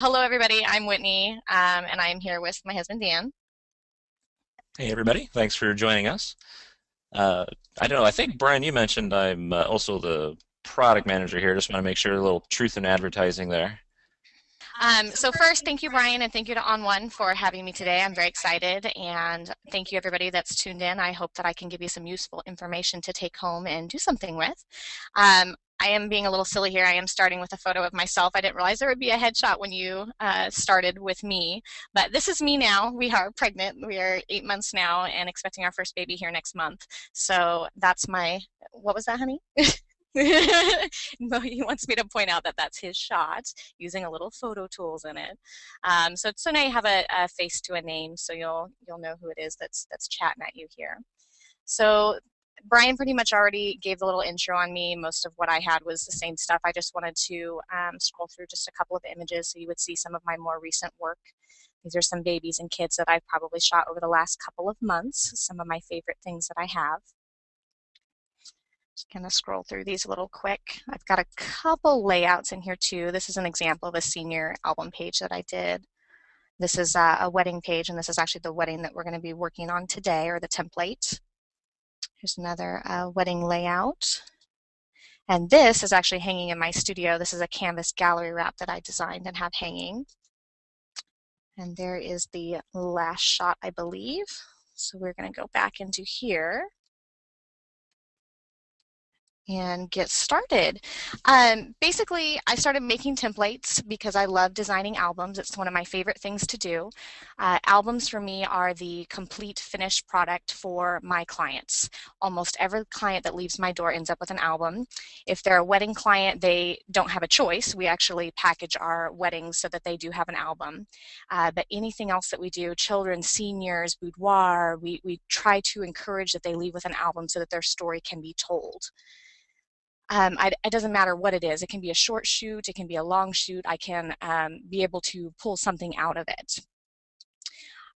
Hello, everybody. I'm Whitney, and I'm here with my husband, Dan. Hey everybody, thanks for joining us. Uh, I don't know, I think Brian, you mentioned I'm also the product manager here. Just want to make sure a little truth in advertising there. So first, thank you, Brian, and thank you to onOne for having me today. I'm very excited, and thank you, everybody that's tuned in. I hope that I can give you some useful information to take home and do something with. I am being a little silly here. I am starting with a photo of myself. I didn't realize there would be a headshot when you started with me, but this is me now. We are pregnant. We are 8 months now and expecting our first baby here next month. So that's my, what was that, honey? No, he wants me to point out that that's his shot using a little photo tools in it. So now you have a face to a name, so you'll know who it is that's chatting at you here. So Brian pretty much already gave the little intro on me. Most of what I had was the same stuff. I just wanted to scroll through just a couple of images so you would see some of my more recent work. These are some babies and kids that I've probably shot over the last couple of months, some of my favorite things that I have. Just kind of scroll through these a little quick. I've got a couple layouts in here too. This is an example of a senior album page that I did. This is a wedding page, and this is actually the wedding that we're going to be working on today, or the template. Here's another wedding layout. And this is actually hanging in my studio. This is a canvas gallery wrap that I designed and have hanging. And there is the last shot, I believe. So we're going to go back into here and get started. Basically, I started making templates because I love designing albums. It's one of my favorite things to do. Albums for me are the complete finished product for my clients. Almost every client that leaves my door ends up with an album. If they're a wedding client, they don't have a choice. We actually package our weddings so that they do have an album. But anything else that we do, children, seniors, boudoir, we try to encourage that they leave with an album so that their story can be told. It doesn't matter what it is. It can be a short shoot, it can be a long shoot. I can be able to pull something out of it.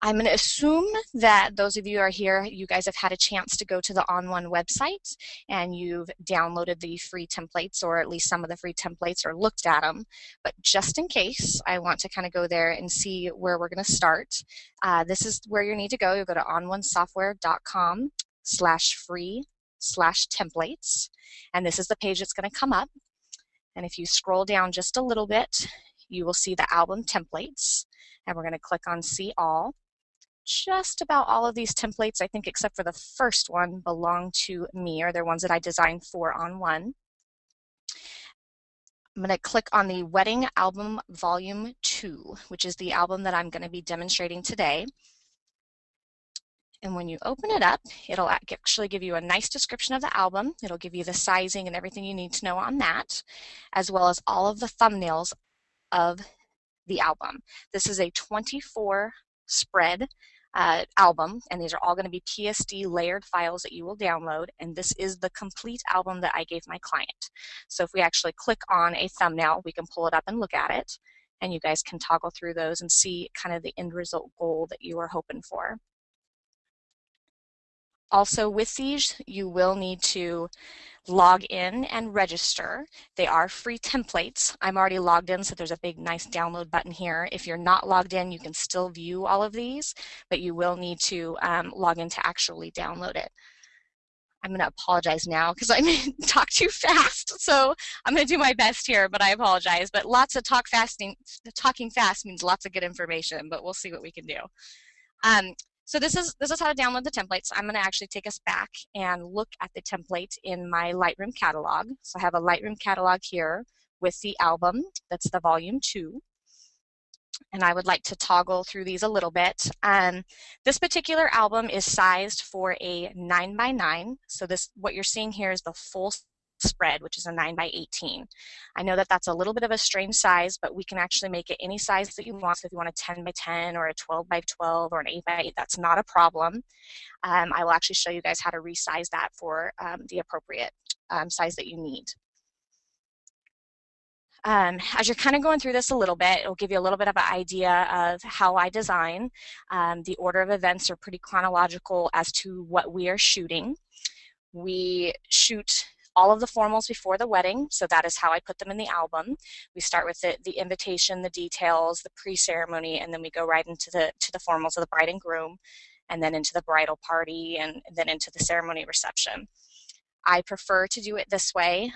I'm going to assume that those of you who are here, you guys have had a chance to go to the onOne website and you've downloaded the free templates, or at least some of the free templates, or looked at them. But just in case, I want to kind of go there and see where we're going to start. This is where you need to go. You'll go to ononesoftware.com/free/templates. And this is the page that's going to come up. And if you scroll down just a little bit, you will see the album templates. And we're going to click on See All. Just about all of these templates, I think except for the first one, belong to me, or they're ones that I designed for onOne. I'm going to click on the Wedding Album Volume 2, which is the album that I'm going to be demonstrating today. And when you open it up, it'll actually give you a nice description of the album. It'll give you the sizing and everything you need to know on that, as well as all of the thumbnails of the album. This is a 24 spread album, and these are all going to be PSD layered files that you will download, and this is the complete album that I gave my client. So if we actually click on a thumbnail, we can pull it up and look at it, and you guys can toggle through those and see kind of the end result goal that you are hoping for. Also with these, you will need to log in and register. They are free templates. I'm already logged in, so there's a big nice download button here. If you're not logged in, you can still view all of these, but you will need to log in to actually download it. I'm going to apologize now because I may talk too fast, so I'm going to do my best here, but I apologize. But lots of talking fast means lots of good information, but we'll see what we can do. So this is how to download the templates. I'm going to actually take us back and look at the template in my Lightroom catalog. So I have a Lightroom catalog here with the album. That's the volume 2. And I would like to toggle through these a little bit. This particular album is sized for a 9x9. So what you're seeing here is the full spread, which is a 9x18. I know that that's a little bit of a strange size, but we can actually make it any size that you want. So if you want a 10x10 or a 12x12 or an 8x8, that's not a problem. I will actually show you guys how to resize that for the appropriate size that you need. As you're kind of going through this a little bit, it'll give you a little bit of an idea of how I design. The order of events are pretty chronological as to what we are shooting. We shoot all of the formals before the wedding, so that is how I put them in the album. We start with the invitation, the details, the pre-ceremony, and then we go right into the formals of the bride and groom, and then into the bridal party, and then into the ceremony reception. I prefer to do it this way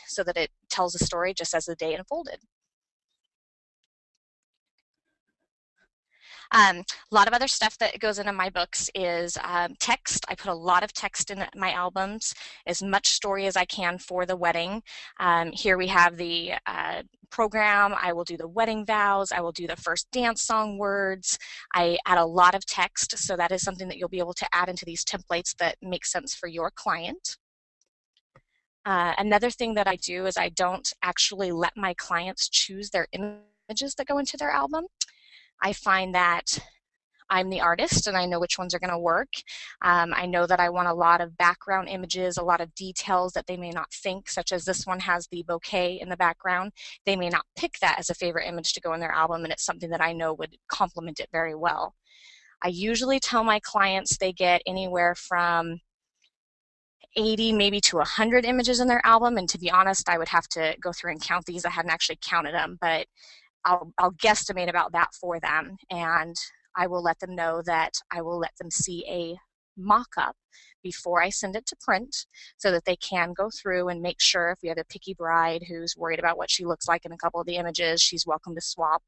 so that it tells a story just as the day unfolded. A lot of other stuff that goes into my books is text. I put a lot of text in my albums, as much story as I can for the wedding. Here we have the program. I will do the wedding vows. I will do the first dance song words. I add a lot of text, so that is something that you'll be able to add into these templates that make sense for your client. Another thing that I do is I don't actually let my clients choose their images that go into their album. I find that I'm the artist and I know which ones are going to work. I know that I want a lot of background images, a lot of details that they may not think, such as this one has the bouquet in the background. They may not pick that as a favorite image to go in their album, and it's something that I know would complement it very well. I usually tell my clients they get anywhere from 80 maybe to 100 images in their album, and to be honest, I would have to go through and count these. I hadn't actually counted them, but I'll guesstimate about that for them, and I will let them know that I will let them see a mock-up before I send it to print, so that they can go through and make sure if we have a picky bride who's worried about what she looks like in a couple of the images, she's welcome to swap.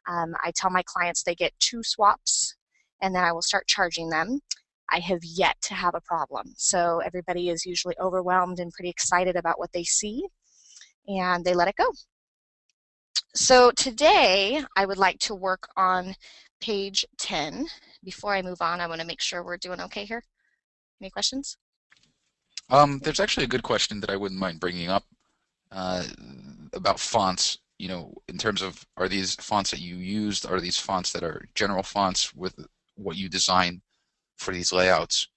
I tell my clients they get 2 swaps, and then I will start charging them. I have yet to have a problem, so everybody is usually overwhelmed and pretty excited about what they see, and they let it go. So today I would like to work on page 10. Before I move on, I want to make sure we're doing okay here. Any questions? There's actually a good question that I wouldn't mind bringing up uh, about fonts. You know, in terms of, are these fonts that you used, are these fonts that are general fonts with what you design for these layouts?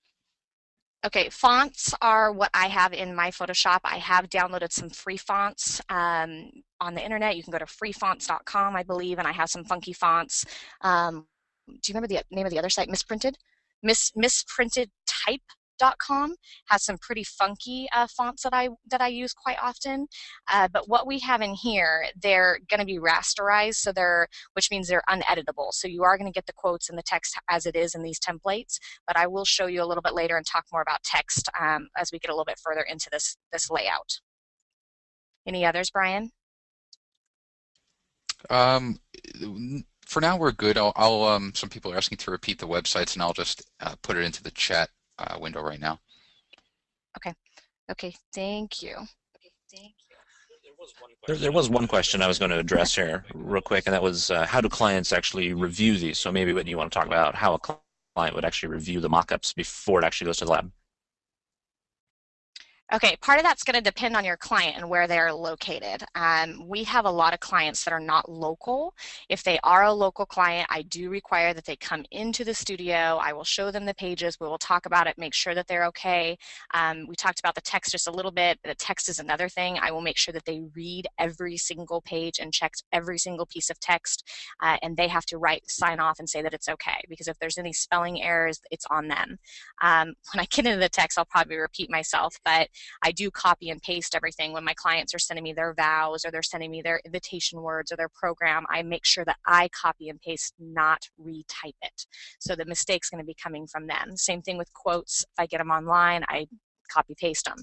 Okay, fonts are what I have in my Photoshop. I have downloaded some free fonts on the internet. You can go to freefonts.com, I believe, and I have some funky fonts. Do you remember the name of the other site? Misprinted? Misprintedtype.com has some pretty funky fonts that I use quite often. But what we have in here, they're going to be rasterized, so which means they're uneditable. So you are going to get the quotes and the text as it is in these templates. But I will show you a little bit later and talk more about text as we get a little bit further into this layout. Any others, Brian? Um, for now, we're good. Some people are asking to repeat the websites, and I'll just put it into the chat window right now. Okay. Okay, thank you. There was one question I was going to address here real quick, and that was how do clients actually review these? So maybe, Whitney, you want to talk about how a client would actually review the mock-ups before it actually goes to the lab. Okay, part of that's going to depend on your client and where they're located. We have a lot of clients that are not local. If they are a local client, I do require that they come into the studio. I will show them the pages. We will talk about it, make sure that they're okay. We talked about the text just a little bit. The text is another thing. I will make sure that they read every single page and check every single piece of text, and they have to sign off and say that it's okay, because if there's any spelling errors, it's on them. When I get into the text, I'll probably repeat myself, but I do copy and paste everything. When my clients are sending me their vows or they're sending me their invitation words or their program, I make sure that I copy and paste, not retype it. So the mistake's going to be coming from them. Same thing with quotes. If I get them online, I copy paste them.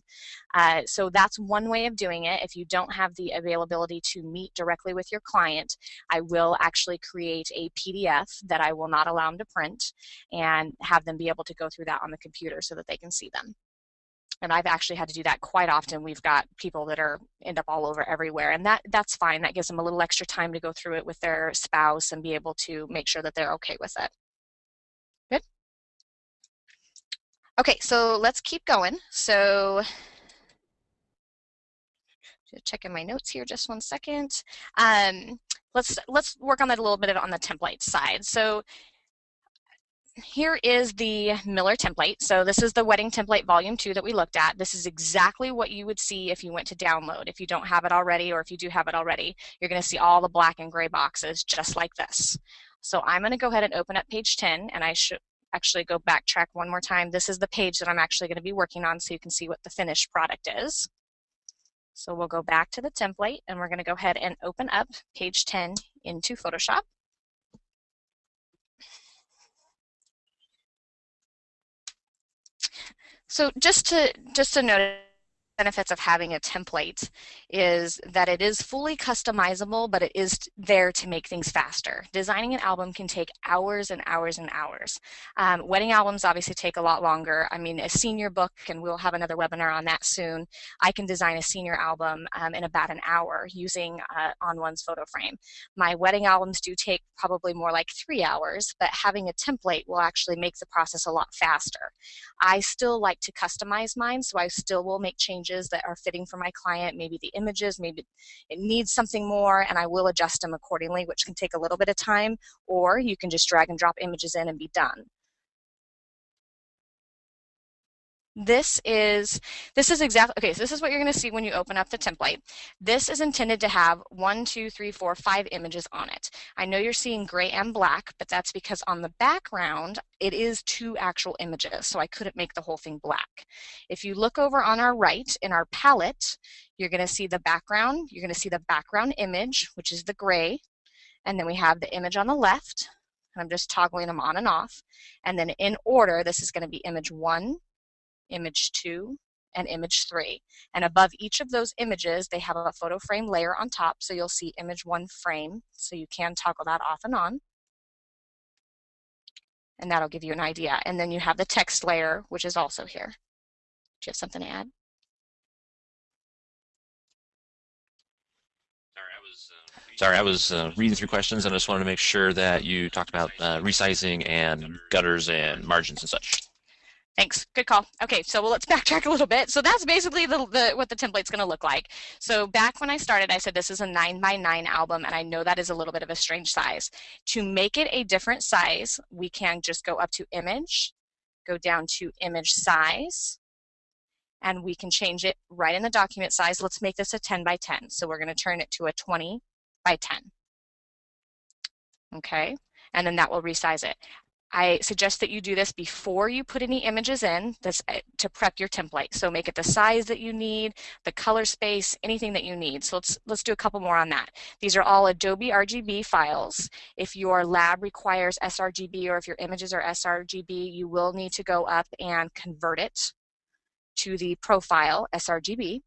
So that's one way of doing it. If you don't have the availability to meet directly with your client, I will actually create a PDF that I will not allow them to print and have them be able to go through that on the computer so that they can see them. And I've actually had to do that quite often. We've got people that end up all over everywhere, and that's fine. That gives them a little extra time to go through it with their spouse and be able to make sure that they're okay with it. Good? Okay, so let's keep going. So checking my notes here just one second. Let's work on that a little bit on the template side. So here is the Miller template. So this is the wedding template volume 2 that we looked at. This is exactly what you would see if you went to download. If you don't have it already, or if you do have it already, you're going to see all the black and gray boxes just like this. So I'm going to go ahead and open up page 10, and actually go backtrack one more time. This is the page that I'm actually going to be working on so you can see what the finished product is. So we'll go back to the template and we're going to go ahead and open up page 10 into Photoshop. So just to note, benefits of having a template is that it is fully customizable, but it is there to make things faster. Designing an album can take hours and hours and hours. Wedding albums obviously take a lot longer. I mean, a senior book, and we'll have another webinar on that soon. I can design a senior album in about an hour using onOne's photo frame. My wedding albums do take probably more like 3 hours, but having a template will actually make the process a lot faster. I still like to customize mine, so I still will make changes that are fitting for my client, maybe the images, maybe it needs something more, and I will adjust them accordingly, which can take a little bit of time, or you can just drag and drop images in and be done. This is exactly, okay, so this is what you're going to see when you open up the template. This is intended to have 1, 2, 3, 4, 5 images on it. I know you're seeing gray and black, but that's because on the background, it is 2 actual images, so I couldn't make the whole thing black. If you look over on our right in our palette, you're going to see the background. You're going to see the background image, which is the gray, and then we have the image on the left, and I'm just toggling them on and off. And then in order, this is going to be image 1, image 2, and image 3. And above each of those images, they have a photo frame layer on top, so you'll see image 1 frame, so you can toggle that off and on. And that'll give you an idea. And then you have the text layer, which is also here. Do you have something to add? Sorry, I was reading through questions and I just wanted to make sure that you talked about resizing and gutters and margins and such. Thanks. Good call. Okay, so let's backtrack a little bit. So that's basically what the template's going to look like. So back when I started, I said this is a 9x9 album, and I know that is a little bit of a strange size. To make it a different size, we can just go up to image, go down to image size, and we can change it right in the document size. Let's make this a 10x10. So we're going to turn it to a 20x10. Okay, and then that will resize it. I suggest that you do this before you put any images in to prep your template. So make it the size that you need, the color space, anything that you need. So let's do a couple more on that. These are all Adobe RGB files. If your lab requires sRGB or if your images are sRGB, you will need to go up and convert it to the profile sRGB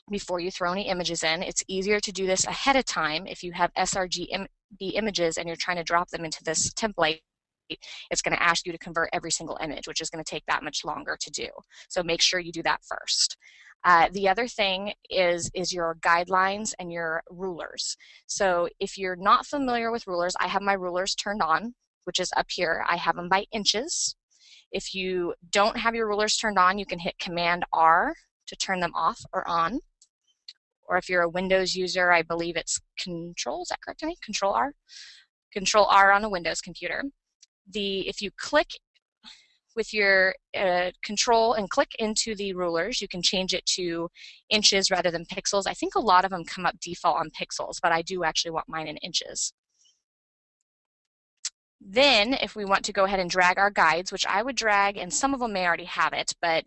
before you throw any images in. It's easier to do this ahead of time if you have sRGB images and you're trying to drop them into this template. It's going to ask you to convert every single image, which is going to take that much longer to do. So make sure you do that first. The other thing is your guidelines and your rulers. So if you're not familiar with rulers, I have my rulers turned on, which is up here. I have them by inches. If you don't have your rulers turned on, you can hit Command R to turn them off or on. Or if you're a Windows user, I believe it's Control, is that correct, Amy? Control R? Control R on a Windows computer. If you click with your control and click into the rulers, you can change it to inches rather than pixels. I think a lot of them come up default on pixels, but I do actually want mine in inches. Then if we want to go ahead and drag our guides, which I would drag, and some of them may already have it, but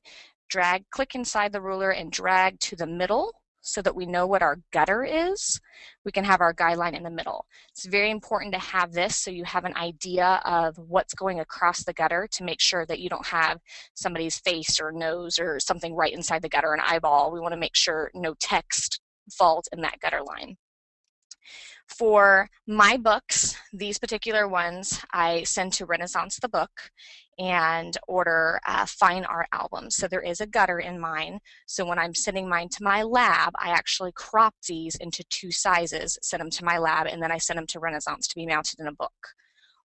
click inside the ruler and drag to the middle so that we know what our gutter is. We can have our guideline in the middle. It's very important to have this so you have an idea of what's going across the gutter to make sure that you don't have somebody's face or nose or something right inside the gutter, an eyeball. We want to make sure no text falls in that gutter line. For my books, these particular ones, I send to Renaissance the Book and order fine art albums. So there is a gutter in mine. So when I'm sending mine to my lab, I actually crop these into 2 sizes, send them to my lab, and then I send them to Renaissance to be mounted in a book.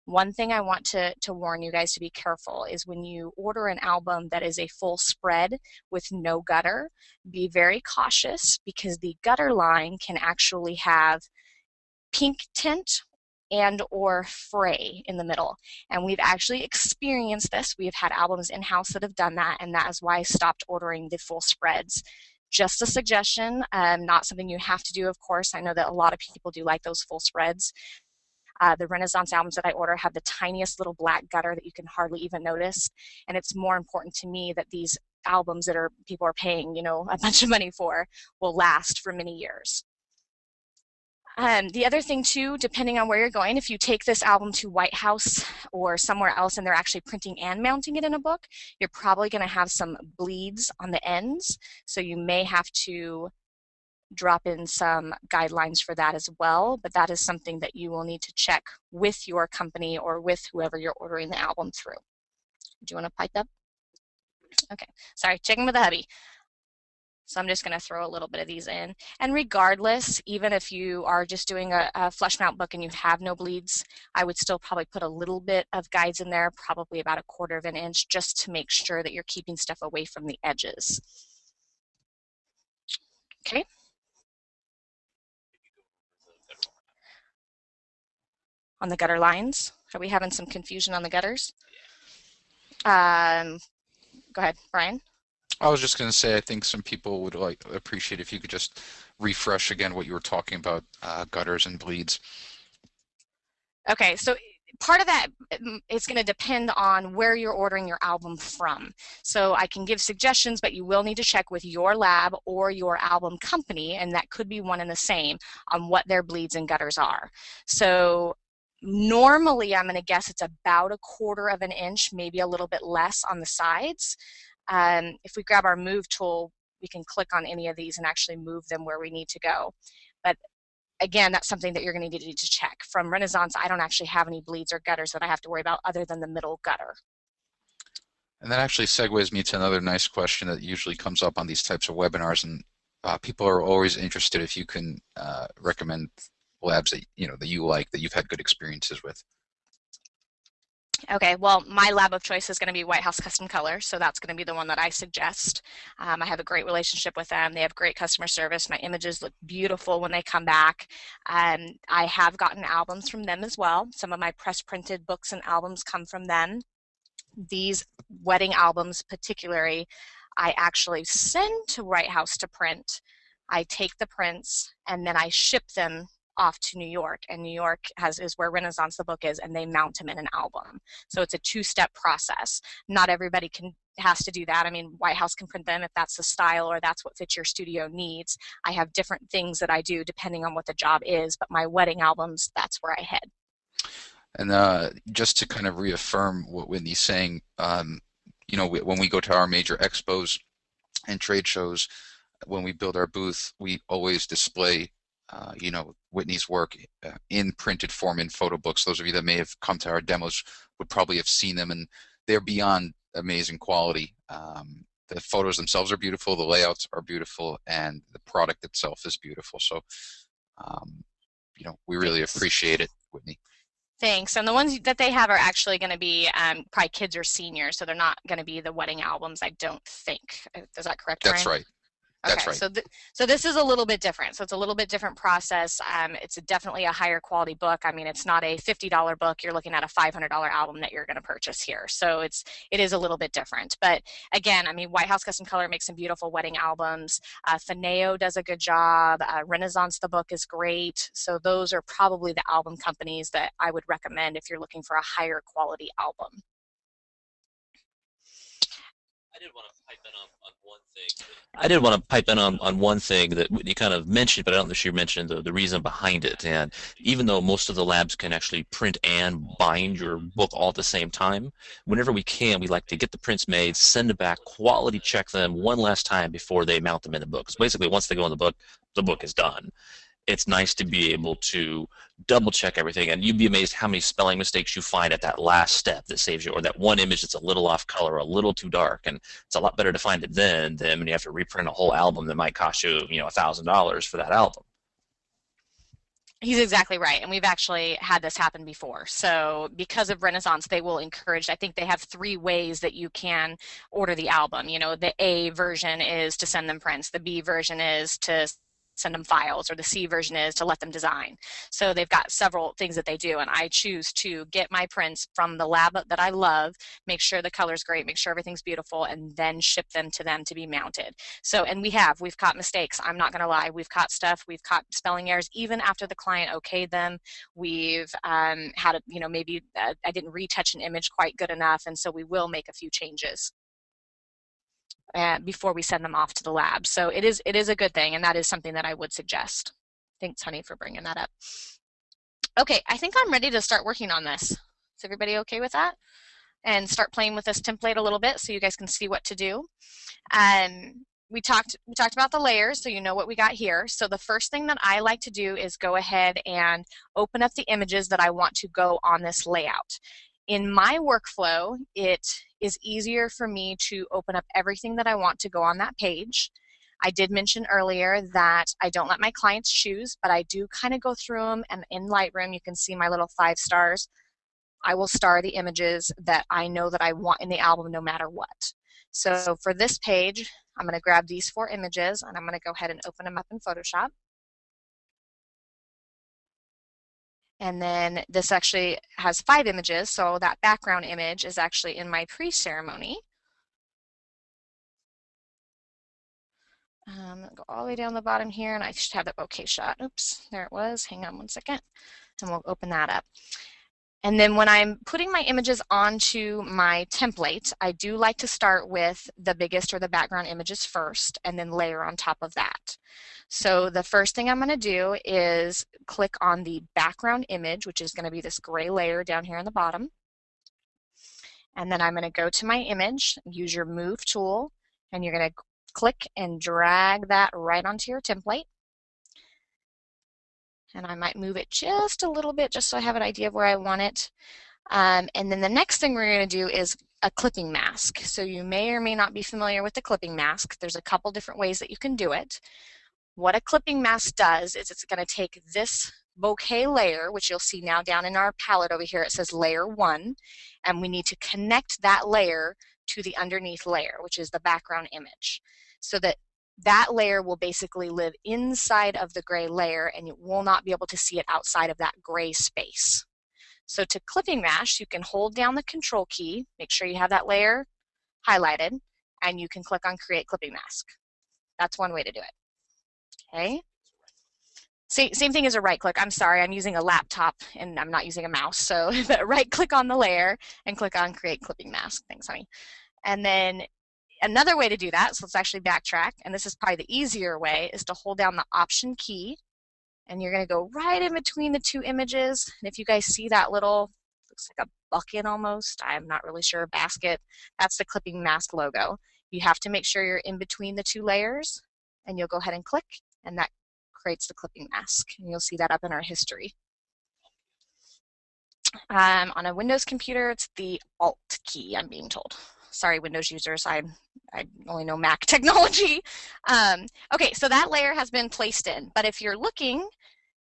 One thing I want to warn you guys to be careful is when you order an album that is a full spread with no gutter, be very cautious because the gutter line can actually have pink tint and or fray in the middle. And we've actually experienced this. We've had albums in-house that have done that, and that is why I stopped ordering the full spreads. Just a suggestion, not something you have to do, of course. I know that a lot of people do like those full spreads. The Renaissance albums that I order have the tiniest little black gutter that you can hardly even notice. And it's more important to me that these albums that people are paying, a bunch of money for will last for many years. The other thing too, depending on where you're going, if you take this album to White House or somewhere else and they're actually printing and mounting it in a book, you're probably going to have some bleeds on the ends. So you may have to drop in some guidelines for that as well, but that is something that you will need to check with your company or with whoever you're ordering the album through. Do you want to pipe up? Okay, sorry, checking with the hubby. So I'm just going to throw a little bit of these in. And regardless, even if you are just doing a flush mount book and you have no bleeds, I would still probably put a little bit of guides in there, probably about 1/4 of an inch, just to make sure that you're keeping stuff away from the edges. Okay. On the gutter lines, are we having some confusion on the gutters? Go ahead, Brian. I was just going to say, I think some people would appreciate if you could just refresh again what you were talking about, gutters and bleeds. Okay, so part of that is going to depend on where you're ordering your album from. So I can give suggestions, but you will need to check with your lab or your album company, and that could be one and the same, on what their bleeds and gutters are. So normally I'm going to guess it's about 1/4 of an inch, maybe a little bit less on the sides. If we grab our move tool, we can click on any of these and actually move them where we need to go. But again, that's something that you're going to need to check. From Renaissance, I don't actually have any bleeds or gutters that I have to worry about other than the middle gutter. And that actually segues me to another nice question that usually comes up on these types of webinars, and people are always interested if you can recommend labs that you like, that you've had good experiences with. Okay, well, my lab of choice is going to be White House Custom Color, so that's going to be the one that I suggest. I have a great relationship with them. They have great customer service. My images look beautiful when they come back. I have gotten albums from them as well. Some of my press printed books and albums come from them. These wedding albums particularly, I actually send to White House to print. I take the prints and then I ship them off to New York, and New York is where Renaissance the book is, and they mount them in an album. So it's a 2-step process. Not everybody has to do that. I mean, White House can print them if that's the style or that's what fits your studio needs. I have different things that I do depending on what the job is, but my wedding albums, that's where I head. And just to kind of reaffirm what Whitney's saying, when we go to our major expos and trade shows, when we build our booth, we always display Whitney's work in printed form in photo books. Those of you that may have come to our demos would probably have seen them, and they're beyond amazing quality. The photos themselves are beautiful, the layouts are beautiful, and the product itself is beautiful. So, we really appreciate it, Whitney. Thanks. And the ones that they have are actually going to be probably kids or seniors, so they're not going to be the wedding albums, I don't think. Is that correct, Brian? That's right. That's right. So this is a little bit different. So it's a little bit different process. It's definitely a higher quality book. I mean, it's not a $50 book. You're looking at a $500 album that you're going to purchase here. So it is a little bit different. But again, I mean, White House Custom Color makes some beautiful wedding albums. Fineo does a good job. Renaissance the book is great. So those are probably the album companies that I would recommend if you're looking for a higher quality album. I did want to pipe in on one thing. I did want to pipe in on one thing that Whitney kind of mentioned, but I don't know if she mentioned the reason behind it. And even though most of the labs can actually print and bind your book all at the same time, whenever we can, we like to get the prints made, send it back, quality check them one last time before they mount them in the book. Because basically, once they go in the book is done. It's nice to be able to double check everything, and you'd be amazed how many spelling mistakes you find at that last step that saves you, or that one image that's a little off color, a little too dark, and it's a lot better to find it then than when you have to reprint a whole album that might cost you, $1,000 for that album. He's exactly right, and we've actually had this happen before. So because of Renaissance, they will encourage, I think they have 3 ways that you can order the album. The A version is to send them prints. The B version is to send them files, or the C version is to let them design. So they've got several things that they do, and I choose to get my prints from the lab that I love, make sure the color's great, make sure everything's beautiful, and then ship them to be mounted. So, and we've caught mistakes. I'm not gonna lie, we've caught stuff, we've caught spelling errors, even after the client okayed them. We've had a, maybe I didn't retouch an image quite good enough, and so we will make a few changes before we send them off to the lab. So it is a good thing, and that is something that I would suggest. Thanks, honey, for bringing that up. Okay, I think I'm ready to start working on this. Is everybody okay with that? And start playing with this template a little bit so you guys can see what to do. We talked about the layers, so you know what we got here. So the first thing that I like to do is go ahead and open up the images that I want to go on this layout. In my workflow, it is easier for me to open up everything that I want to go on that page. I did mention earlier that I don't let my clients choose, but I do kind of go through them, and in Lightroom you can see my little 5 stars. I will star the images that I know that I want in the album no matter what. So for this page, I'm going to grab these 4 images, and I'm going to go ahead and open them up in Photoshop. And then this actually has 5 images, so that background image is actually in my pre-ceremony. Go all the way down the bottom here, and I should have the bouquet shot. Oops, there it was. Hang on one second, and we'll open that up. And then when I'm putting my images onto my template, I do like to start with the biggest or the background images first, and then layer on top of that. So the first thing I'm going to do is click on the background image, which is going to be this gray layer down here on the bottom. And then I'm going to go to my image, use your move tool, and you're going to click and drag that right onto your template. And I might move it just a little bit just so I have an idea of where I want it. And then the next thing we're going to do is a clipping mask. So you may or may not be familiar with the clipping mask. There's a couple different ways that you can do it. What a clipping mask does is it's going to take this bouquet layer, which you'll see now down in our palette over here, it says layer 1, and we need to connect that layer to the underneath layer, which is the background image, so that that layer will basically live inside of the gray layer, and you will not be able to see it outside of that gray space. So to clipping mask, you can hold down the control key, make sure you have that layer highlighted, and you can click on create clipping mask. That's one way to do it. Okay. Same thing as a right click. I'm sorry, I'm using a laptop and I'm not using a mouse. So right click on the layer and click on create clipping mask. Thanks, honey. And then another way to do that, so let's actually backtrack, and this is probably the easier way, is to hold down the option key, and you're going to go right in between the 2 images. And if you guys see that little, looks like a bucket almost, I'm not really sure, basket, that's the clipping mask logo. You have to make sure you're in between the 2 layers, and you'll go ahead and click, and that creates the clipping mask, and you'll see that up in our history. On a Windows computer, it's the Alt key, I'm being told. Sorry, Windows users, I only know Mac technology. Okay, so that layer has been placed in, but if you're looking,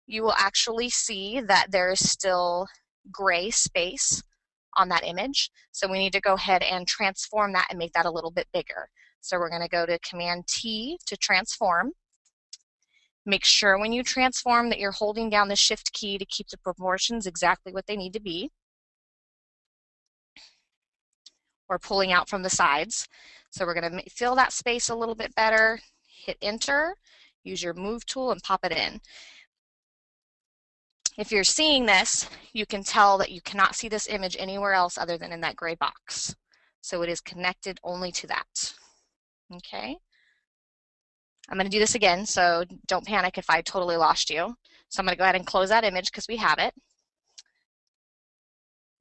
you will actually see that there is still gray space on that image. So we need to go ahead and transform that and make that a little bit bigger. So we're going to go to Command T to transform. Make sure when you transform that you're holding down the Shift key to keep the proportions exactly what they need to be, or pulling out from the sides. So we're going to fill that space a little bit better, hit Enter, use your Move tool, and pop it in. If you're seeing this, you can tell that you cannot see this image anywhere else other than in that gray box. So it is connected only to that. Okay. I'm going to do this again, so don't panic if I totally lost you. So I'm going to go ahead and close that image because we have it.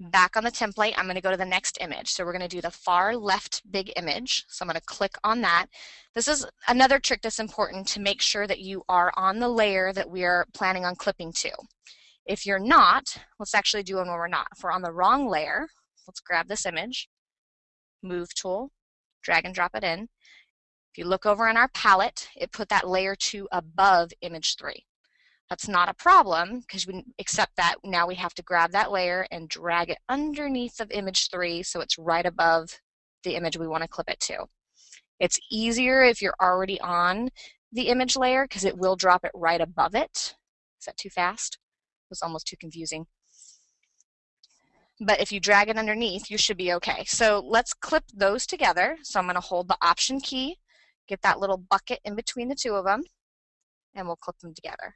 Back on the template, I'm going to go to the next image. So we're going to do the far left big image. So I'm going to click on that. This is another trick that's important to make sure that you are on the layer that we are planning on clipping to. If you're not, let's actually do one where we're not. If we're on the wrong layer, let's grab this image, Move tool, drag and drop it in. If you look over in our palette, it put that layer 2 above image 3. That's not a problem because we accept that now we have to grab that layer and drag it underneath of image 3 so it's right above the image we want to clip it to. It's easier if you're already on the image layer because it will drop it right above it. Is that too fast? It was almost too confusing. But if you drag it underneath, you should be okay. So let's clip those together. So I'm going to hold the Option key, get that little bucket in between the two of them, and we'll clip them together.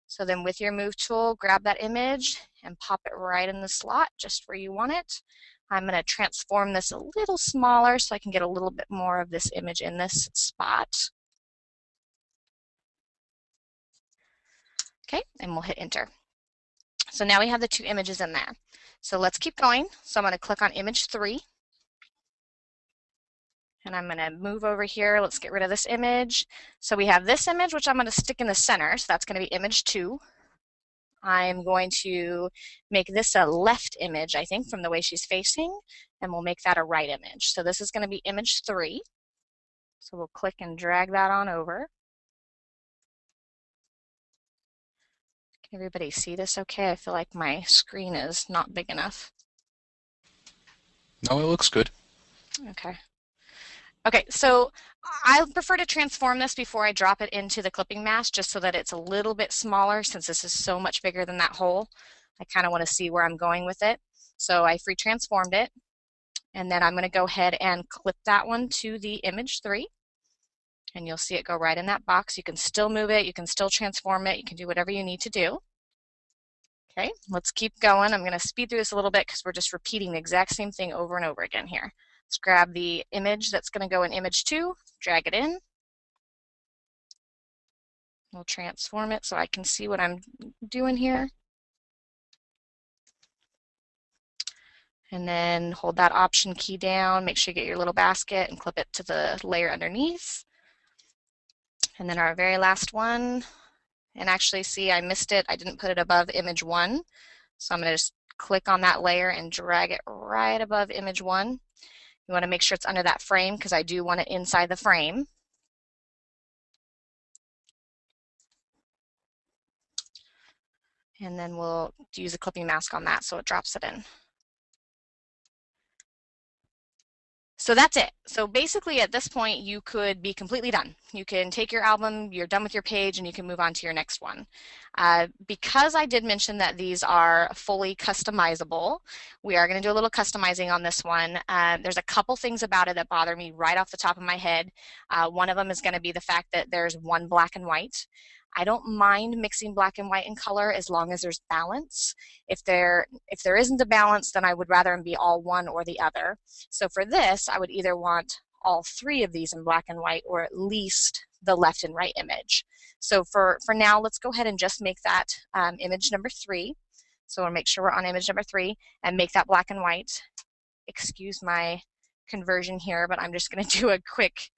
So then with your Move tool, grab that image and pop it right in the slot just where you want it. I'm going to transform this a little smaller so I can get a little bit more of this image in this spot. Okay, and we'll hit enter. So now we have the two images in there. So let's keep going. So I'm going to click on image 3. And I'm going to move over here. Let's get rid of this image. So we have this image, which I'm going to stick in the center. So that's going to be image 2. I'm going to make this a left image, I think, from the way she's facing, and we'll make that a right image. So this is going to be image 3. So we'll click and drag that on over. Can everybody see this okay? I feel like my screen is not big enough. No, it looks good. Okay. Okay, so I prefer to transform this before I drop it into the clipping mask just so that it's a little bit smaller since this is so much bigger than that hole. I kind of want to see where I'm going with it. So I free transformed it, and then I'm going to go ahead and clip that one to the image 3. And you'll see it go right in that box. You can still move it, you can still transform it, you can do whatever you need to do. Okay, let's keep going. I'm going to speed through this a little bit because we're just repeating the exact same thing over and over again here. Let's grab the image that's going to go in image 2, drag it in. We'll transform it so I can see what I'm doing here. And then hold that Option key down, make sure you get your little basket and clip it to the layer underneath. And then our very last one, and actually see I missed it, I didn't put it above image 1. So I'm going to just click on that layer and drag it right above image 1. You want to make sure it's under that frame because I do want it inside the frame. And then we'll use a clipping mask on that so it drops it in. So that's it. So basically at this point you could be completely done. You can take your album, you're done with your page, and you can move on to your next one. Because I did mention that these are fully customizable, we are going to do a little customizing on this one. There's a couple things about it that bother me right off the top of my head. One of them is going to be the fact that there's one black and white. I don't mind mixing black and white in color as long as there's balance. If there isn't a balance, then I would rather them be all one or the other. So for this, I would either want all 3 of these in black and white or at least the left and right image. So for now, let's go ahead and just make that image number 3. So we'll make sure we're on image number 3 and make that black and white. Excuse my conversion here, but I'm just going to do a quick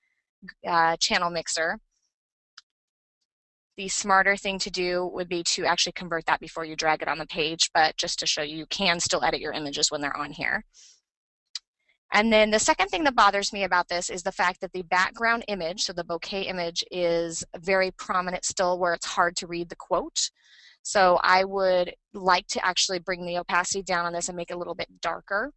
channel mixer. The smarter thing to do would be to actually convert that before you drag it on the page, but just to show you, you can still edit your images when they're on here. And then the second thing that bothers me about this is the fact that the background image, so the bouquet image, is very prominent still where it's hard to read the quote. So I would like to actually bring the opacity down on this and make it a little bit darker.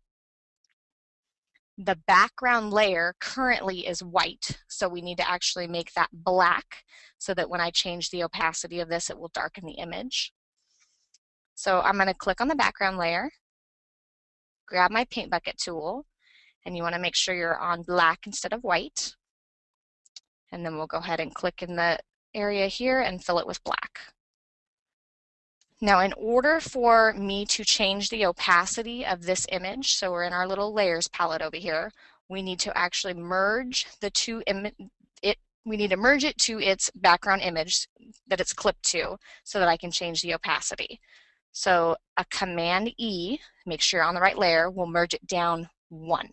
The background layer currently is white, so we need to actually make that black so that when I change the opacity of this, it will darken the image. So I'm going to click on the background layer, grab my paint bucket tool, and you want to make sure you're on black instead of white. And then we'll go ahead and click in the area here and fill it with black. Now, in order for me to change the opacity of this image, so we're in our little layers palette over here, we need to actually merge the two we need to merge it to its background image that it's clipped to so that I can change the opacity. So a Command E, make sure you're on the right layer, will merge it down 1.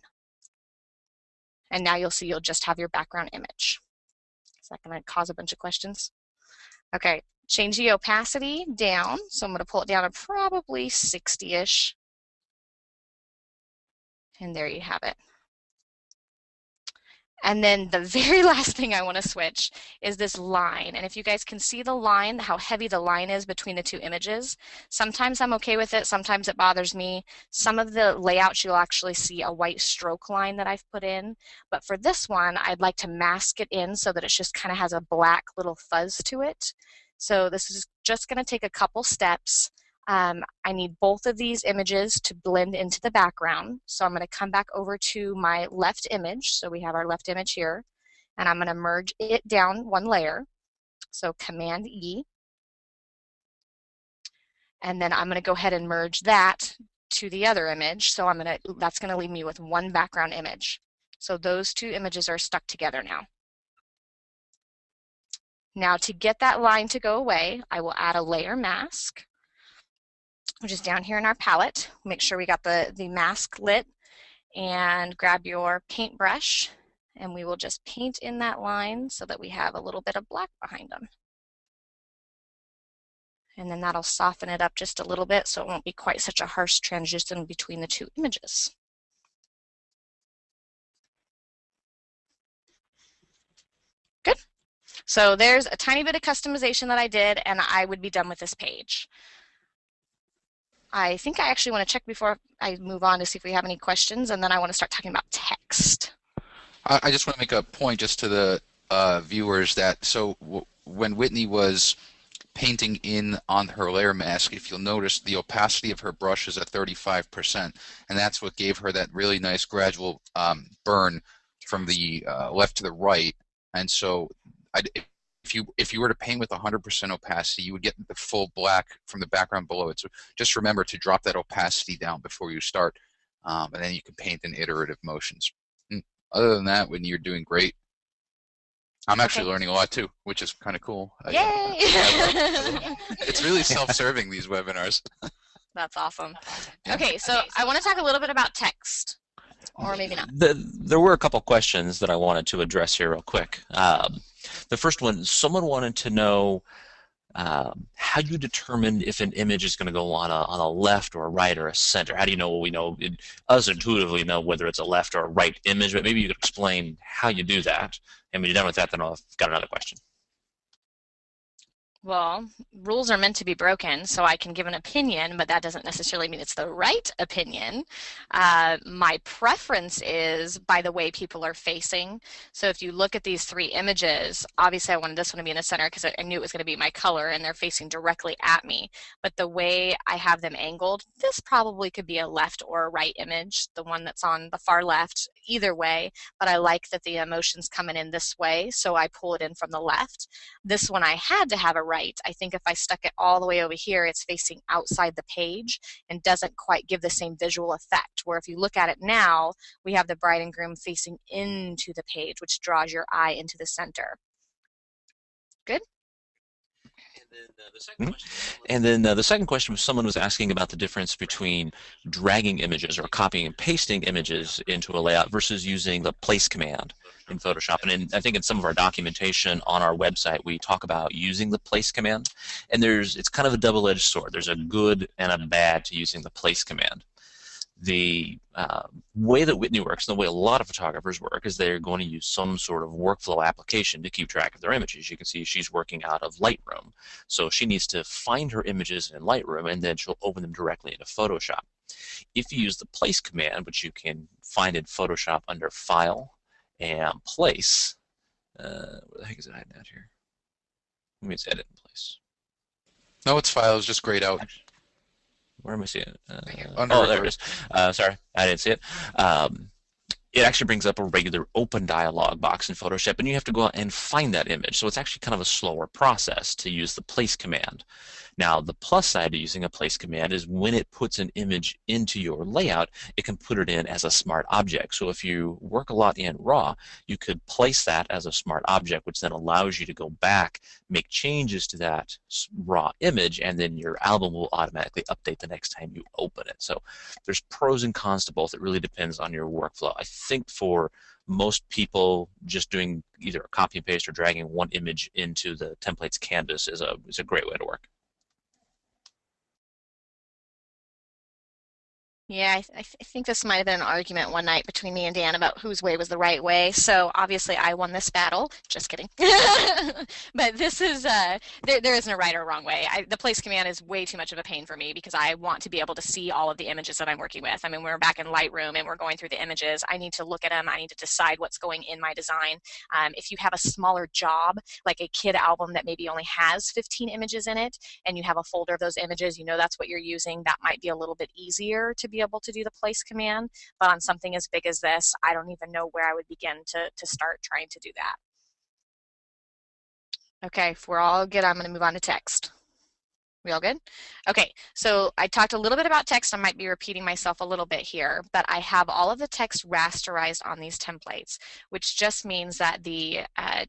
And now you'll see you'll just have your background image. Is that going to cause a bunch of questions? Okay, change the opacity down. So I'm going to pull it down to probably 60-ish. And there you have it. And then the very last thing I want to switch is this line. And if you guys can see the line, how heavy the line is between the two images, sometimes I'm okay with it, sometimes it bothers me. Some of the layouts you'll actually see a white stroke line that I've put in, but for this one I'd like to mask it in so that it just kind of has a black little fuzz to it. So this is just going to take a couple steps. I need both of these images to blend into the background. So I'm going to come back over to my left image. So we have our left image here, and I'm going to merge it down one layer. So Command E. And then I'm going to go ahead and merge that to the other image. So that's going to leave me with one background image. So those two images are stuck together now. Now to get that line to go away, I will add a layer mask, which is down here in our palette. Make sure we got the mask lit, and grab your paintbrush, and we will just paint in that line so that we have a little bit of black behind them. And then that'll soften it up just a little bit so it won't be quite such a harsh transition between the two images. Good. So there's a tiny bit of customization that I did, and I would be done with this page. I think I actually want to check before I move on to see if we have any questions, and then I want to start talking about text. I just want to make a point just to the viewers that when Whitney was painting in on her layer mask, if you'll notice, the opacity of her brush is at 35%, and that's what gave her that really nice gradual burn from the left to the right. And so if you were to paint with 100% opacity, you would get the full black from the background below it. So just remember to drop that opacity down before you start, and then you can paint in iterative motions. And other than that, when you're doing great, I'm actually learning a lot too, which is kind of cool. Yay! It's really self-serving, these webinars. That's awesome. Okay, so I want to talk a little bit about text, or maybe not. There were a couple questions that I wanted to address here real quick. The first one, someone wanted to know how you determine if an image is going to go on a left or a right or a center. How do you know? We know us intuitively know whether it's a left or a right image, but maybe you could explain how you do that. And when you're done with that, then I've got another question. Well, rules are meant to be broken, so I can give an opinion, but that doesn't necessarily mean it's the right opinion. My preference is by the way people are facing. So if you look at these three images, obviously I wanted this one to be in the center because I knew it was going to be my color, and they're facing directly at me. But the way I have them angled, this probably could be a left or a right image, the one that's on the far left, either way, but I like that the emotion's coming in this way, so I pull it in from the left. This one I had to have a right. I think if I stuck it all the way over here, it's facing outside the page and doesn't quite give the same visual effect, where if you look at it now, we have the bride and groom facing into the page, which draws your eye into the center. Good? And then the second question was someone was asking about the difference between dragging images or copying and pasting images into a layout versus using the place command in Photoshop. And I think in some of our documentation on our website we talk about using the place command. And it's kind of a double-edged sword. There's a good and a bad to using the place command. The way that Whitney works, and the way a lot of photographers work, is they're going to use some sort of workflow application to keep track of their images. You can see she's working out of Lightroom. So she needs to find her images in Lightroom, and then she'll open them directly into Photoshop. If you use the place command, which you can find in Photoshop under File and Place, where the heck is it hiding out here? Let me edit in Place. No, it's File. It's just grayed out. Where am I seeing it? Oh, there it is. Sorry, I didn't see it. It actually brings up a regular open dialog box in Photoshop, and you have to go out and find that image. So it's actually kind of a slower process to use the place command. Now, the plus side to using a place command is when it puts an image into your layout, it can put it in as a smart object. So if you work a lot in RAW, you could place that as a smart object, which then allows you to go back, make changes to that RAW image, and then your album will automatically update the next time you open it. So there's pros and cons to both. It really depends on your workflow. I think for most people, just doing either a copy and paste or dragging one image into the template's canvas is a great way to work. Yeah, I think this might have been an argument one night between me and Dan about whose way was the right way. So obviously I won this battle. Just kidding. But this is there isn't a right or wrong way. The place command is way too much of a pain for me because I want to be able to see all of the images that I'm working with. I mean, we're back in Lightroom and we're going through the images. I need to look at them. I need to decide what's going in my design. If you have a smaller job, like a kid album that maybe only has 15 images in it, and you have a folder of those images, you know that's what you're using, that might be a little bit easier to be able to do the place command. But on something as big as this, I don't even know where I would begin to start trying to do that. Okay, if we're all good, I'm going to move on to text. We all good? Okay, so I talked a little bit about text. I might be repeating myself a little bit here, but I have all of the text rasterized on these templates, which just means that the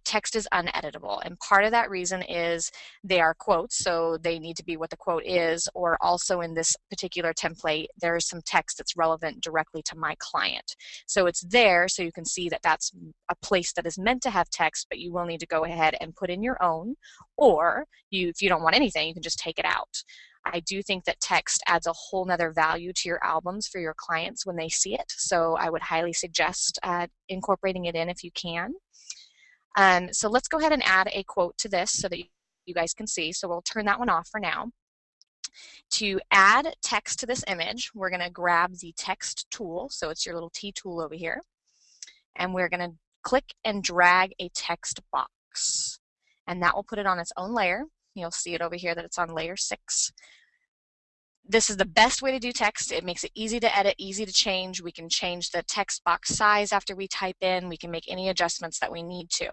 text is uneditable. And part of that reason is they are quotes, so they need to be what the quote is, or also in this particular template, there is some text that's relevant directly to my client. So it's there so you can see that that's a place that is meant to have text, but you will need to go ahead and put in your own, or if you don't want anything, you can just take it out. I do think that text adds a whole nother value to your albums for your clients when they see it. So I would highly suggest incorporating it in if you can. So let's go ahead and add a quote to this so that you guys can see. So we'll turn that one off for now. To add text to this image, we're going to grab the text tool. So it's your little T tool over here. And we're going to click and drag a text box. And that will put it on its own layer. You'll see it over here that it's on layer 6. This is the best way to do text. It makes it easy to edit, easy to change. We can change the text box size after we type in. We can make any adjustments that we need to.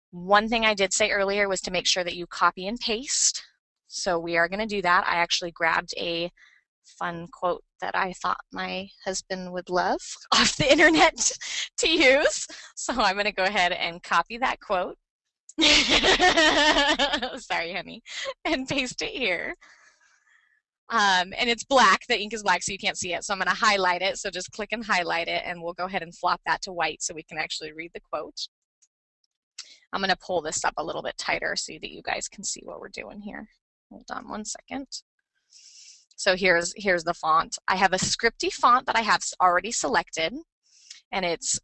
One thing I did say earlier was to make sure that you copy and paste. So we are going to do that. I actually grabbed a fun quote that I thought my husband would love off the internet to use. So I'm going to go ahead and copy that quote. Sorry, honey, and paste it here. And it's black, the ink is black, so you can't see it. So I'm going to highlight it. So just click and highlight it, and we'll go ahead and flop that to white so we can actually read the quote. I'm going to pull this up a little bit tighter so that you guys can see what we're doing here. Hold on one second. So here's the font. I have a scripty font that I have already selected, and it's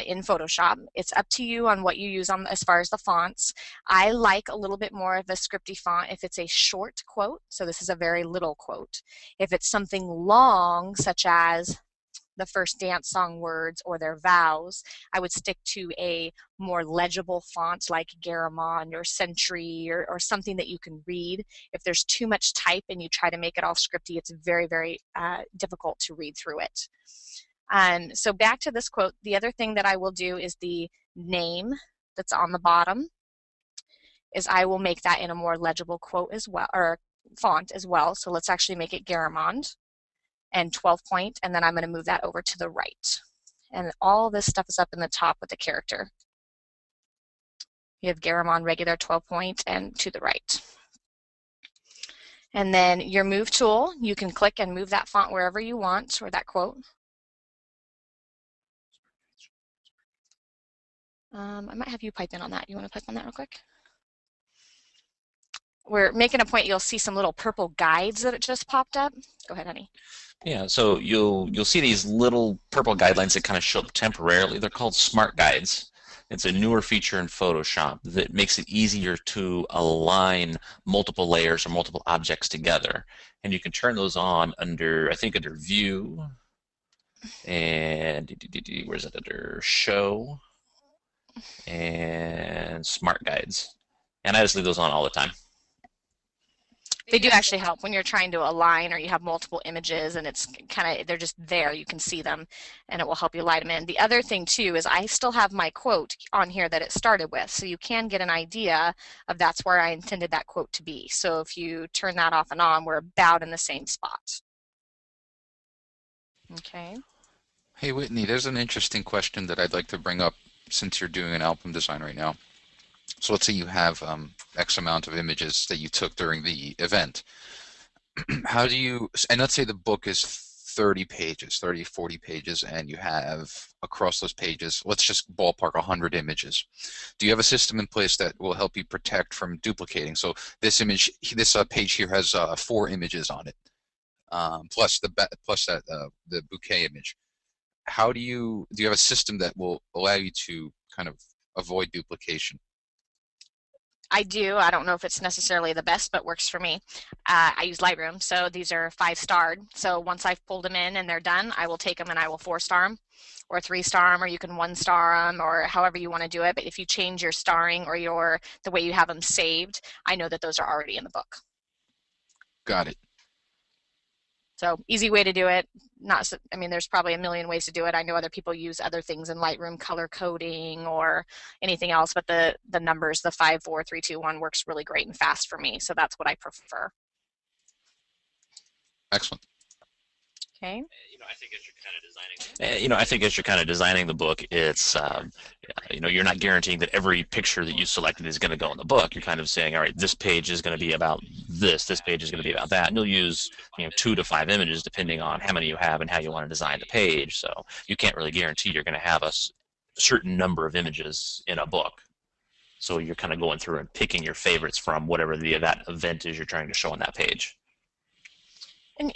in Photoshop. It's up to you on what you use on as far as the fonts. I like a little bit more of a scripty font if it's a short quote. So this is a very little quote. If it's something long, such as the first dance song words or their vows, I would stick to a more legible font like Garamond or Century or something that you can read. If there's too much type and you try to make it all scripty, it's very, very difficult to read through it. So back to this quote, the other thing that I will do is the name that's on the bottom is I will make that in a more legible quote as well, or font as well. So let's actually make it Garamond and 12 point, and then I'm going to move that over to the right. And all this stuff is up in the top with the character. You have Garamond regular 12 point and to the right. And then your move tool, you can click and move that font wherever you want, or that quote. I might have you pipe in on that. You want to pipe on that real quick? We're making a point. You'll see some little purple guides that it just popped up. Go ahead, honey. Yeah, so you'll see these little purple guidelines that kind of show up temporarily. They're called smart guides. It's a newer feature in Photoshop that makes it easier to align multiple layers or multiple objects together. And you can turn those on under, I think, under View, and where's it, under Show, and Smart Guides. And I just leave those on all the time. They do actually help when you're trying to align or you have multiple images and it's kind of, they're just there, you can see them, and it will help you light them in. The other thing too is I still have my quote on here that it started with, so you can get an idea of that's where I intended that quote to be. So if you turn that off and on, we're about in the same spot. Okay. Hey Whitney, there's an interesting question that I'd like to bring up since you're doing an album design right now. So let's say you have X amount of images that you took during the event. How do you, and let's say the book is 30 pages, 30, 40 pages, and you have across those pages, let's just ballpark 100 images. Do you have a system in place that will help you protect from duplicating? So this image, this page here has 4 images on it. plus plus that the bouquet image. How do you have a system that will allow you to kind of avoid duplication? I do. I don't know if it's necessarily the best, but works for me. I use Lightroom, so these are 5-starred. So once I've pulled them in and they're done, I will take them and I will 4-star them, or 3-star them, or you can 1-star them, or however you want to do it. But if you change your starring or the way you have them saved, I know that those are already in the book. Got it. So easy way to do it. Not, I mean, there's probably a million ways to do it. I know other people use other things in Lightroom, color coding or anything else, but the numbers, the 5, 4, 3, 2, 1 works really great and fast for me. So that's what I prefer. Excellent. Okay. I think as you're kind of designing the book, it's you're not guaranteeing that every picture that you selected is going to go in the book. You're kind of saying, all right, this page is going to be about this page is going to be about that, and you'll use 2 to 5 images depending on how many you have and how you want to design the page. So you can't really guarantee you're going to have a certain number of images in a book. So you're kind of going through and picking your favorites from whatever that event is you're trying to show on that page. And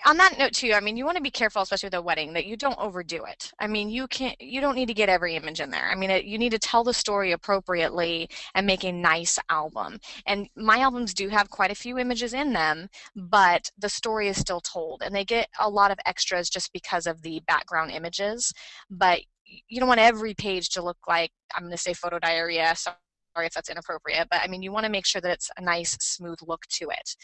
on that note too, I mean, you want to be careful, especially with a wedding, that you don't overdo it. I mean, you don't need to get every image in there. I mean, you need to tell the story appropriately and make a nice album. And my albums do have quite a few images in them, but the story is still told, and they get a lot of extras just because of the background images. But you don't want every page to look like, I'm going to say photo diarrhea. Sorry if that's inappropriate, but I mean, you want to make sure that it's a nice, smooth look to it.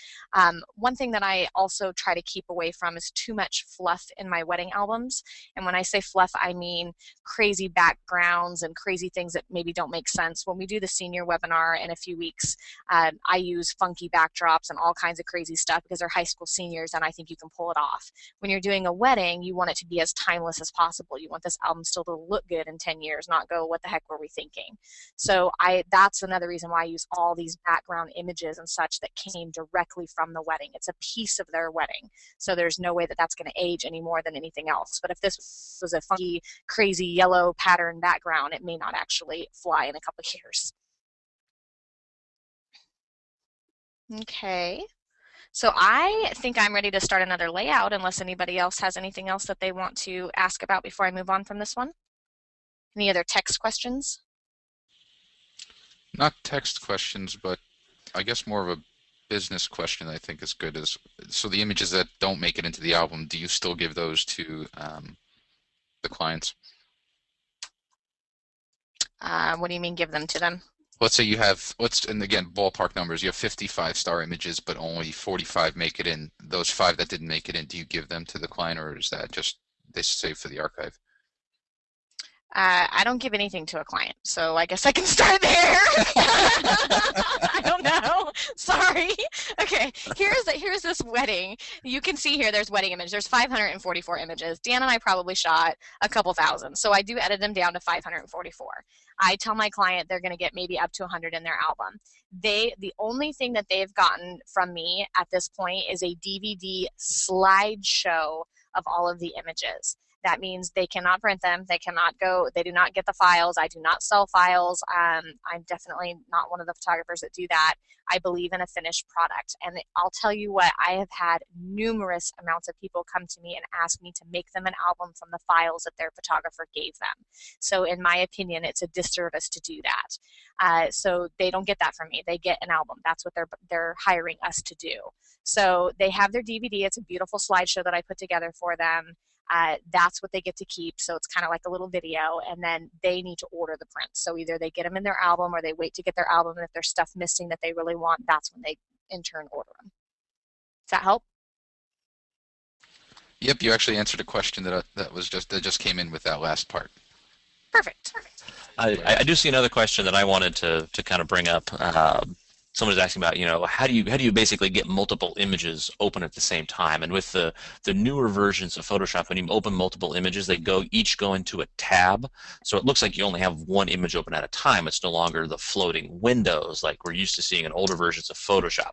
One thing that I also try to keep away from is too much fluff in my wedding albums. And when I say fluff, I mean crazy backgrounds and crazy things that maybe don't make sense. When we do the senior webinar in a few weeks, I use funky backdrops and all kinds of crazy stuff because they're high school seniors, and I think you can pull it off. When you're doing a wedding, you want it to be as timeless as possible. You want this album still to look good in 10 years, not go, what the heck were we thinking? So that's another reason why I use all these background images and such that came directly from the wedding. It's a piece of their wedding. So there's no way that that's going to age any more than anything else. But if this was a funky, crazy yellow pattern background, it may not actually fly in a couple of years. Okay. So I think I'm ready to start another layout unless anybody else has anything else that they want to ask about before I move on from this one. Any other text questions? Not text questions, but I guess more of a business question I think is good. So the images that don't make it into the album, do you still give those to the clients? What do you mean give them to them? Let's say you have, and again, ballpark numbers, you have 55-star images, but only 45 make it in. Those 5 that didn't make it in, do you give them to the client, or is that just they save for the archive? I don't give anything to a client, so I guess I can start there. I don't know. Sorry. Okay, here's this wedding. You can see here there's wedding image. There's 544 images. Dan and I probably shot a couple thousand, so I do edit them down to 544. I tell my client they're going to get maybe up to 100 in their album. The only thing that they've gotten from me at this point is a DVD slideshow of all of the images. That means they cannot print them. They do not get the files. I do not sell files. I'm definitely not one of the photographers that do that. I believe in a finished product. And I'll tell you what, I have had numerous amounts of people come to me and ask me to make them an album from the files that their photographer gave them. So in my opinion, it's a disservice to do that. So they don't get that from me. They get an album. That's what they're hiring us to do. So they have their DVD. It's a beautiful slideshow that I put together for them. That's what they get to keep, so it's kind of like a little video, and then they need to order the prints. So either they get them in their album or they wait to get their album, and if there's stuff missing that they really want, that's when they in turn order them. Does that help? Yep, you actually answered a question that just came in with that last part. Perfect. I do see another question that I wanted to kind of bring up. Someone was asking about, how do you basically get multiple images open at the same time? And with the newer versions of Photoshop, when you open multiple images, they each go into a tab. So it looks like you only have one image open at a time. It's no longer the floating windows like we're used to seeing in older versions of Photoshop.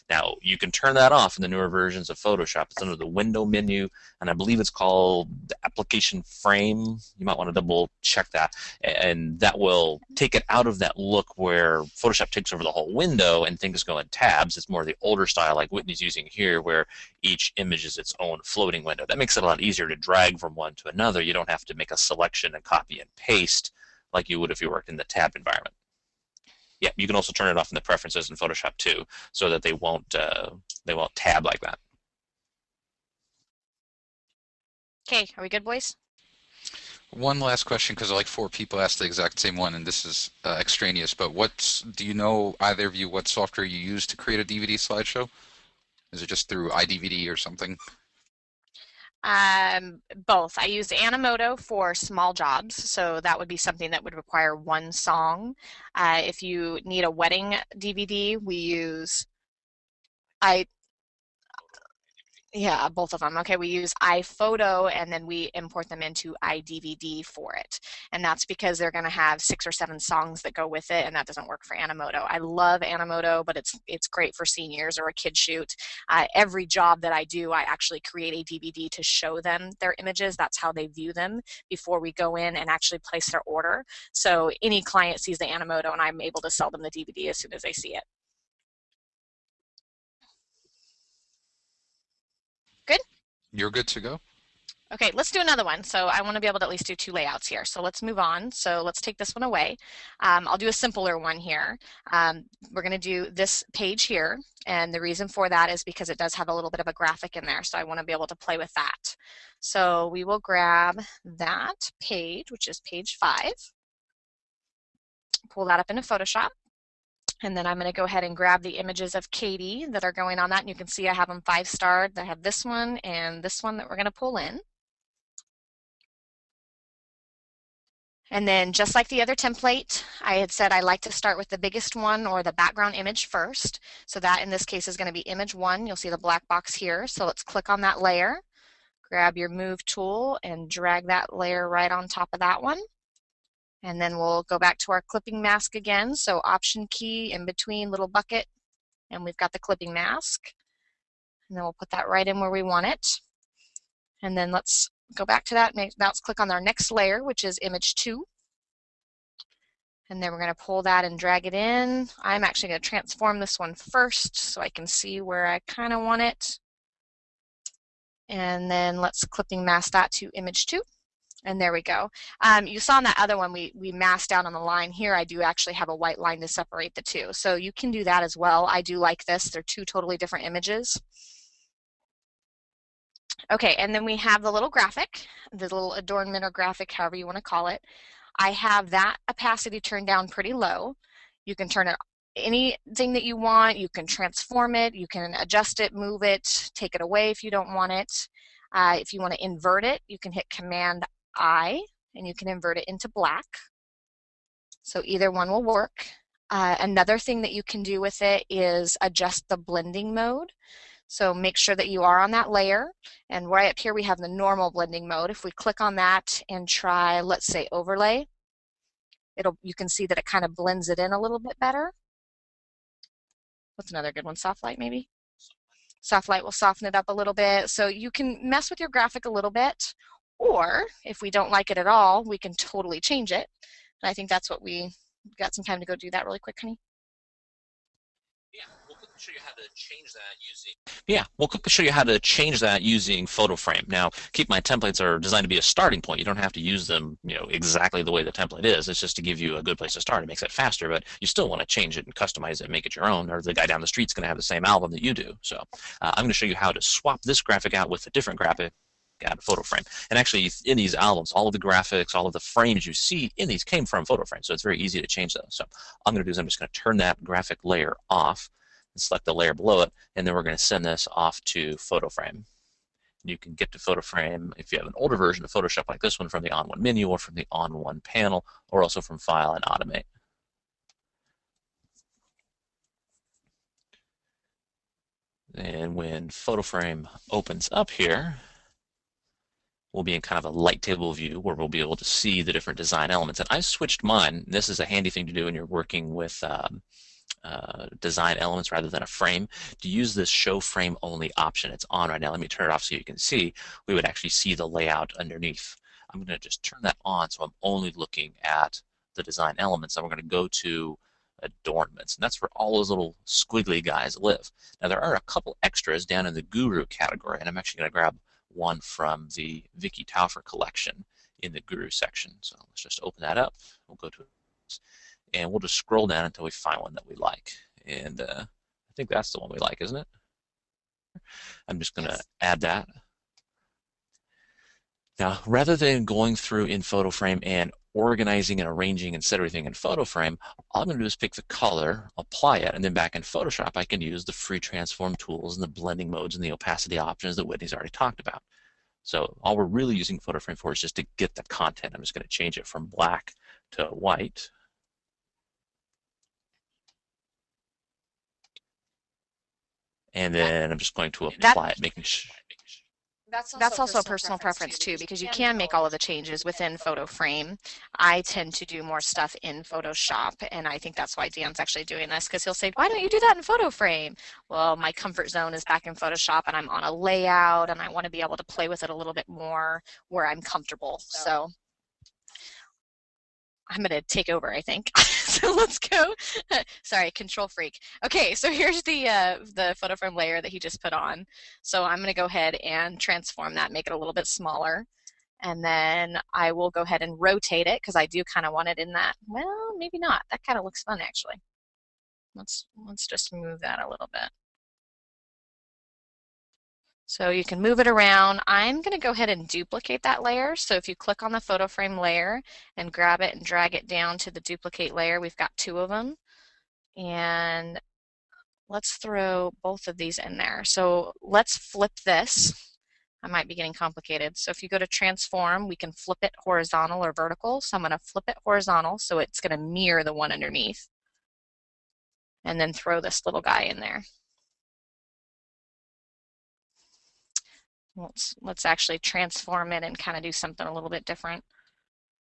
Now, you can turn that off in the newer versions of Photoshop. It's under the window menu, and I believe it's called the application frame. You might want to double check that, and that will take it out of that look where Photoshop takes over the whole window and things go in tabs. It's more the older style like Whitney's using here, where each image is its own floating window. That makes it a lot easier to drag from one to another. You don't have to make a selection and copy and paste like you would if you worked in the tab environment. Yeah, you can also turn it off in the preferences in Photoshop too, so that they won't tab like that. Okay, are we good, boys? One last question, because like 4 people asked the exact same one, and this is extraneous. But do you know, either of you, what software you use to create a DVD slideshow? Is it just through iDVD or something? Both. I use Animoto for small jobs, so that would be something that would require one song. If you need a wedding DVD, we use I yeah, both of them. Okay, we use iPhoto and then we import them into iDVD for it. And that's because they're going to have 6 or 7 songs that go with it, and that doesn't work for Animoto. I love Animoto, but it's great for seniors or a kid shoot. Every job that I do, I actually create a DVD to show them their images. That's how they view them before we go in and actually place their order. So any client sees the Animoto, and I'm able to sell them the DVD as soon as they see it. Good? You're good to go. Okay, let's do another one. So I want to be able to at least do 2 layouts here. So let's move on. So let's take this one away. I'll do a simpler one here. We're going to do this page here. And the reason for that is because it does have a little bit of a graphic in there. So I want to be able to play with that. So we will grab that page, which is page 5. Pull that up into Photoshop. And then I'm going to go ahead and grab the images of Katie that are going on that. And you can see I have them 5-starred. I have this one and this one that we're going to pull in. And then just like the other template, I had said I like to start with the biggest one or the background image first. So that in this case is going to be image 1. You'll see the black box here. So let's click on that layer, grab your move tool and drag that layer right on top of that one. And then we'll go back to our clipping mask again. So Option key in between little bucket, and we've got the clipping mask. And then we'll put that right in where we want it. And then let's go back to that. Now let's click on our next layer, which is image 2. And then we're going to pull that and drag it in. I'm actually going to transform this one first so I can see where I kind of want it. And then let's clipping mask that to image 2. And there we go. You saw in that other one we masked out on the line. Here I do actually have a white line to separate the two. So you can do that as well. I do like this. They're 2 totally different images. Okay, and then we have the little graphic, the little adornment or graphic, however you want to call it. I have that opacity turned down pretty low. You can turn it anything that you want. You can transform it. You can adjust it, move it, take it away if you don't want it. If you want to invert it, you can hit Command I, and you can invert it into black. So either one will work. Another thing that you can do with it is adjust the blending mode. So make sure that you are on that layer, and right up here we have the normal blending mode. If we click on that and try, let's say, overlay, you can see that it kind of blends it in a little bit better. What's another good one? Soft light maybe? Soft light will soften it up a little bit. So you can mess with your graphic a little bit, or if we don't like it at all, we can totally change it. And I think that's what we got some time to go do that really quick, honey. We'll quickly show you how to change that using Photo Frame. Now, keep in mind, templates are designed to be a starting point. You don't have to use them, exactly the way the template is. It's just to give you a good place to start. It makes it faster, but you still want to change it and customize it and make it your own, or the guy down the street's going to have the same album that you do. So I'm going to show you how to swap this graphic out with a different graphic out of Photo Frame. And actually, in these albums, all of the graphics, all of the frames you see in these came from Photo Frame, so it's very easy to change those. So all I'm going to do is I'm just going to turn that graphic layer off and select the layer below it, and then we're going to send this off to Photo Frame. You can get to Photo Frame if you have an older version of Photoshop like this one from the onOne menu or from the onOne panel, or also from File and Automate. And when Photo Frame opens up here, we'll be in kind of a light table view where we'll be able to see the different design elements. And I switched mine. This is a handy thing to do when you're working with design elements rather than a frame, to use this show frame only option. It's on right now. Let me turn it off so you can see. We would actually see the layout underneath. I'm going to just turn that on so I'm only looking at the design elements. And we're going to go to adornments, and that's where all those little squiggly guys live. Now there are a couple extras down in the guru category, and I'm actually going to grab one from the Vicky Taufer collection in the guru section. So let's just open that up. We'll go to it, and we'll just scroll down until we find one that we like. And I think that's the one we like, isn't it? I'm just going to add that. Now, rather than going through in PhotoFrame and organizing and arranging and set everything in PhotoFrame, all I'm going to do is pick the color, apply it, and then back in Photoshop I can use the free transform tools and the blending modes and the opacity options that Whitney's already talked about. So all we're really using PhotoFrame for is just to get the content. I'm just going to change it from black to white. And then I'm just going to apply it, making sure. That's also a personal preference too, because you can make all of the changes within PhotoFrame. I tend to do more stuff in Photoshop, and I think that's why Dan's actually doing this, because he'll say, why don't you do that in PhotoFrame? Well, my comfort zone is back in Photoshop, and I'm on a layout, and I want to be able to play with it a little bit more where I'm comfortable. So I'm going to take over, I think. So let's go. Sorry, control freak. Okay, so here's the PhotoFrame layer that he just put on. So I'm going to go ahead and transform that, make it a little bit smaller. And then I will go ahead and rotate it because I do kind of want it in that. Well, maybe not. That kind of looks fun, actually. Let's just move that a little bit. So you can move it around. I'm going to go ahead and duplicate that layer. So if you click on the photo frame layer and grab it and drag it down to the duplicate layer, we've got 2 of them. And let's throw both of these in there. So let's flip this. I might be getting complicated. So if you go to transform, we can flip it horizontal or vertical. So I'm going to flip it horizontal so it's going to mirror the one underneath. And then throw this little guy in there. Let's actually transform it and kind of do something a little bit different.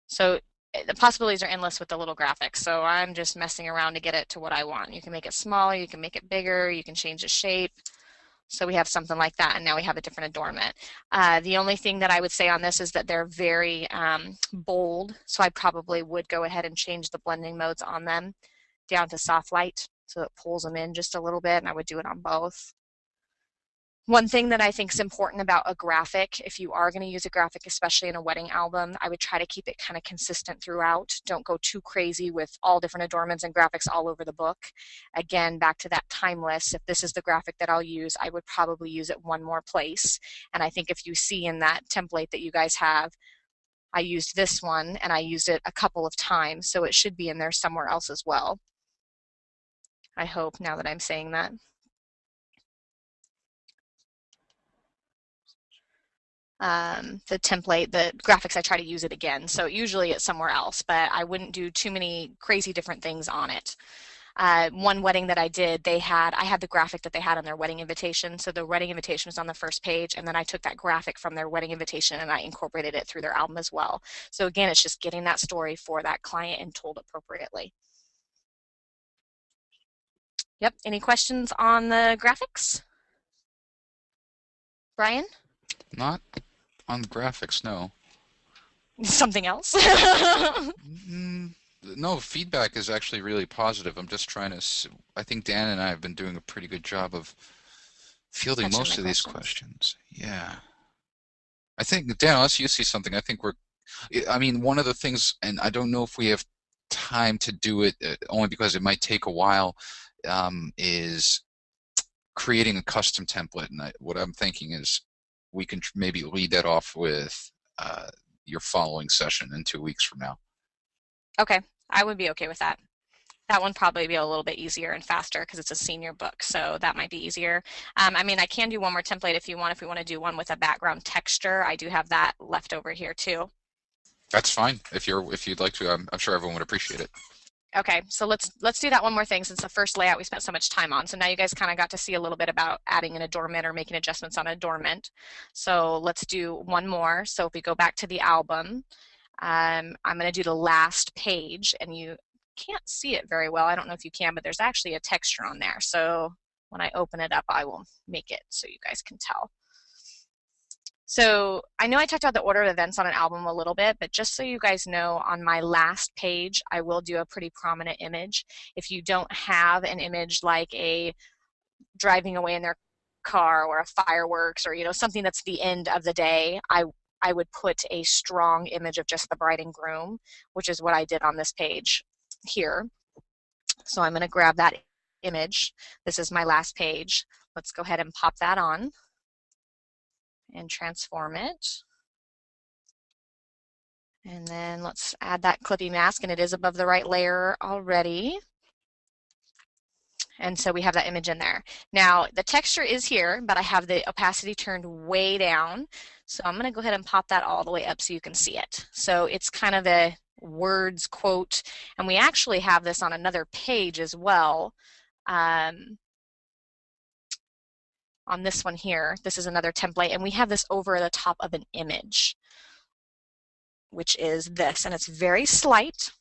So the possibilities are endless with the little graphics. So I'm just messing around to get it to what I want. You can make it smaller, you can make it bigger, you can change the shape. So we have something like that, and now we have a different adornment. The only thing that I would say on this is that they're very bold, so I probably would go ahead and change the blending modes on them down to soft light so it pulls them in just a little bit, and I would do it on both. One thing that I think is important about a graphic, if you are going to use a graphic, especially in a wedding album, I would try to keep it kind of consistent throughout. Don't go too crazy with all different adornments and graphics all over the book. Again, back to that timeless, if this is the graphic that I'll use, I would probably use it one more place. And I think if you see in that template that you guys have, I used this one and I used it a couple of times, so it should be in there somewhere else as well. I hope, now that I'm saying that. The template, the graphics, I try to use it again. So usually it's somewhere else, but I wouldn't do too many crazy different things on it. One wedding that I did, I had the graphic that they had on their wedding invitation. So the wedding invitation was on the first page, and then I took that graphic from their wedding invitation and I incorporated it through their album as well. So again, it's just getting that story for that client and told appropriately. Yep, any questions on the graphics? Brian? Not on the graphics, no. Something else? No, feedback is actually really positive. I'm just trying to. I think Dan and I have been doing a pretty good job of fielding most of these questions. Yeah. I think, Dan, unless you see something, I think I mean, one of the things, and I don't know if we have time to do it, only because it might take a while, is creating a custom template. And what I'm thinking is we can maybe lead that off with your following session in 2 weeks from now. Okay, I would be okay with that. That one probably be a little bit easier and faster because it's a senior book, so that might be easier. I mean, I can do one more template if you want. If we want to do one with a background texture, I do have that left over here too. That's fine. If you'd like to, I'm sure everyone would appreciate it. Okay, so let's do that one more thing since the first layout we spent so much time on. So now you guys kind of got to see a little bit about adding an adornment or making adjustments on an adornment. So let's do one more. So if we go back to the album, I'm going to do the last page, and can't see it very well. I don't know if you can, but there's actually a texture on there. So when I open it up, I will make it so you guys can tell. So I know I talked about the order of events on an album a little bit, but just so you guys know, on my last page, I will do a pretty prominent image. If you don't have an image like a driving away in their car or a fireworks or, you know, something that's the end of the day, I would put a strong image of just the bride and groom, which is what I did on this page here. So I'm going to grab that image. This is my last page. Let's go ahead and pop that on and transform it. And then let's add that clippy mask, and it is above the right layer already. And so we have that image in there. Now the texture is here, but I have the opacity turned way down. So I'm going to go ahead and pop that all the way up so you can see it. So it's kind of a words quote, and we actually have this on another page as well. On this one here, this is another template, and we have this over the top of an image, which is this, and it's very slight.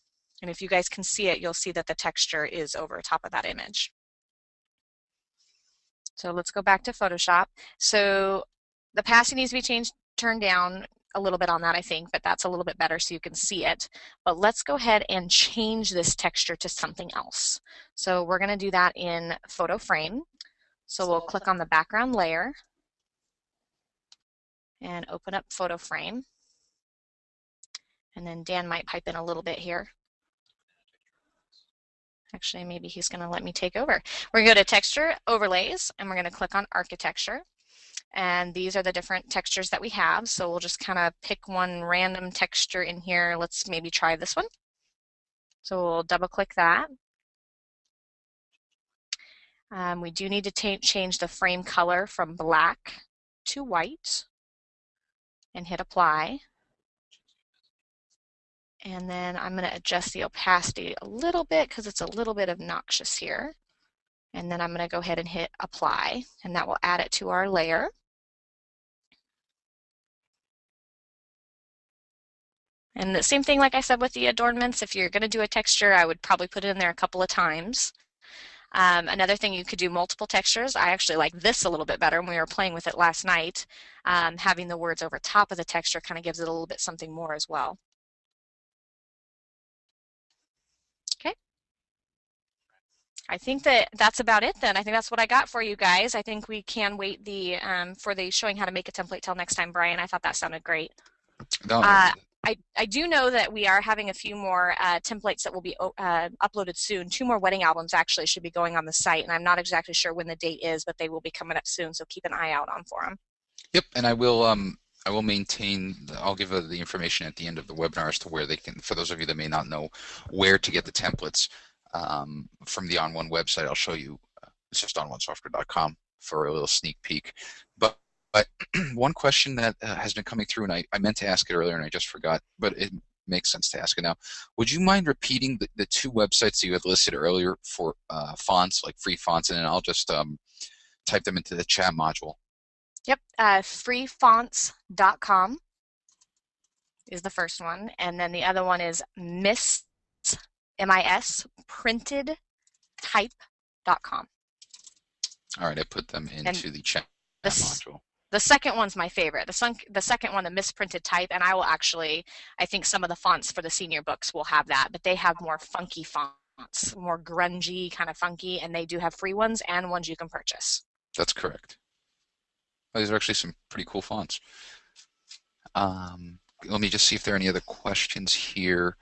And if you guys can see it, you'll see that the texture is over top of that image. So let's go back to Photoshop. So the opacity needs to be turned down a little bit on that, I think, but that's a little bit better so you can see it. But let's go ahead and change this texture to something else. So we're going to do that in Photo Frame. So we'll click on the background layer and open up Photo Frame. And then Dan might pipe in a little bit here. Actually, maybe he's going to let me take over. We're going to go to Texture, Overlays, and we're going to click on Architecture. And these are the different textures that we have. So we'll just kind of pick one random texture in here. Let's maybe try this one. So we'll double click that. We do need to change the frame color from black to white and hit apply. And then I'm going to adjust the opacity a little bit because it's a little bit obnoxious here. And then I'm going to go ahead and hit apply, and that will add it to our layer. And the same thing, like I said, with the adornments, if you're going to do a texture, I would probably put it in there a couple of times. Another thing, you could do multiple textures. I actually like this a little bit better when we were playing with it last night. Having the words over top of the texture kind of gives it a little bit something more as well. Okay. I think that's about it then. I think that's what I got for you guys. I think we can wait for the showing how to make a template till next time, Brian. I thought that sounded great. No, I do know that we are having a few more templates that will be uploaded soon. 2 more wedding albums actually should be going on the site, and I'm not exactly sure when the date is, but they will be coming up soon, so keep an eye out for them. Yep, and I will maintain, I'll give the information at the end of the webinar as to where they can, for those of you that may not know where to get the templates from the onOne website. I'll show you, it's just ononesoftware.com for a little sneak peek. But one question that has been coming through, and I meant to ask it earlier and I just forgot, but it makes sense to ask it now. Would you mind repeating the 2 websites that you had listed earlier for fonts, like free fonts, and then I'll just type them into the chat module? Yep, freefonts.com is the first one, and then the other one is Miss, M-I-S, printedtype.com. All right, I put them into the chat module. The second one's my favorite. The second one, the misprinted type, and I will actually, I think some of the fonts for the senior books will have that, but they have more funky fonts, more grungy, kind of funky, and they do have free ones and ones you can purchase. That's correct. Well, these are actually some pretty cool fonts. Let me just see if there are any other questions here.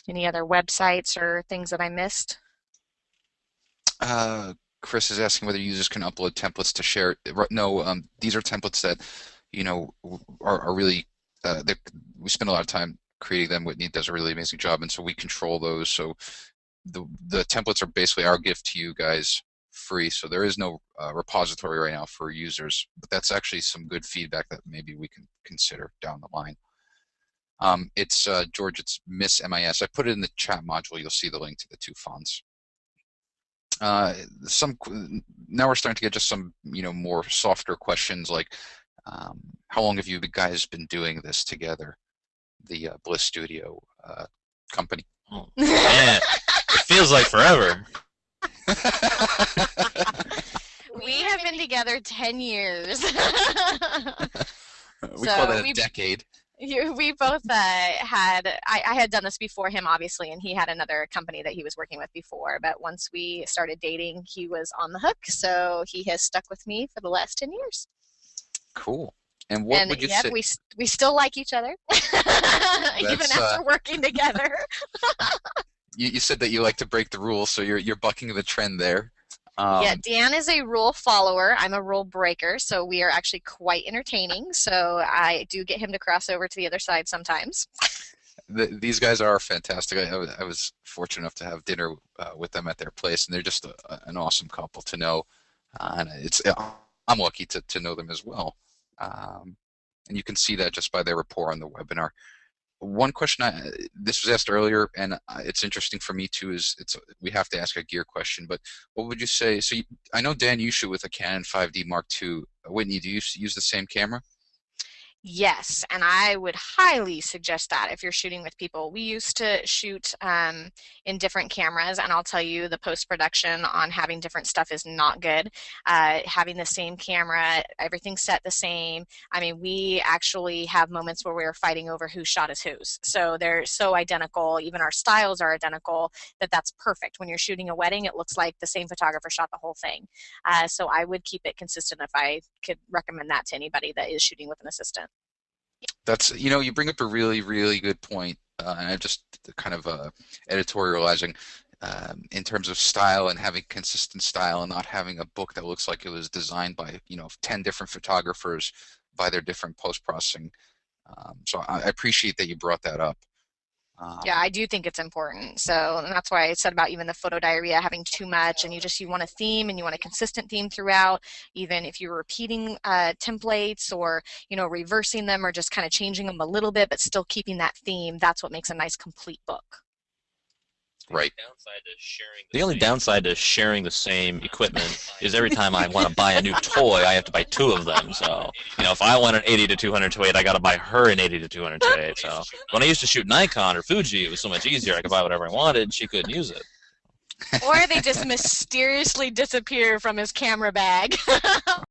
Any other websites or things that I missed? Chris is asking whether users can upload templates to share. No, these are templates that, you know, are really, we spend a lot of time creating them. Whitney does a really amazing job, and so we control those. So the templates are basically our gift to you guys, free. So there is no repository right now for users, but that's actually some good feedback that maybe we can consider down the line. It's George, it's Miss MIS. I put it in the chat module. You'll see the link to the 2 fonts. Now we're starting to get just some, you know, more softer questions like, how long have you guys been doing this together, the Bliss Studio company? Oh, man. feels like forever. We have been together 10 years. We call So that a decade. we both I had done this before him, obviously, and he had another company that he was working with before. But once we started dating, he was on the hook. So he has stuck with me for the last 10 years. Cool. And what And would you yep, say? we still like each other, even That's after working together. you said that you like to break the rules, so you're bucking the trend there. Yeah, Um, Dan is a rule follower. I'm a rule breaker, so we are actually quite entertaining. So I do get him to cross over to the other side sometimes. these guys are fantastic. I was fortunate enough to have dinner with them at their place, and they're just an awesome couple to know. And I'm lucky to know them as well. Um, and you can see that just by their rapport on the webinar. One question this was asked earlier, and it's interesting for me too. Is we have to ask a gear question, but what would you say? So I know Dan, you shoot with a Canon 5D Mark II. Whitney, do you use the same camera? Yes, and I would highly suggest that if you're shooting with people. We used to shoot in different cameras, and I'll tell you the post-production on having different stuff is not good. Having the same camera, everything set the same. I mean, we actually have moments where we're fighting over whose shot is whose. So they're so identical, even our styles are identical, that's perfect. When you're shooting a wedding, it looks like the same photographer shot the whole thing. So I would keep it consistent if I could recommend that to anybody that is shooting with an assistant. That's you bring up a really really good point, and I'm just kind of editorializing in terms of style and having consistent style and not having a book that looks like it was designed by 10 different photographers by their different post processing. So I appreciate that you brought that up. Yeah, Um, I do think it's important. So, and that's why I said about even the photo diarrhea having too much, and you want a theme and you want a consistent theme throughout. Even if you're repeating templates or reversing them or just kind of changing them a little bit, but still keeping that theme, that's what makes a nice complete book. right. The only downside to sharing the same equipment is every time I want to buy a new toy, I have to buy two of them. So, if I want an 80 to 200 I got to buy her an 80 to 200 So, when I used to shoot Nikon or Fuji, it was so much easier. I could buy whatever I wanted, and she couldn't use it. Or they just mysteriously disappear from his camera bag.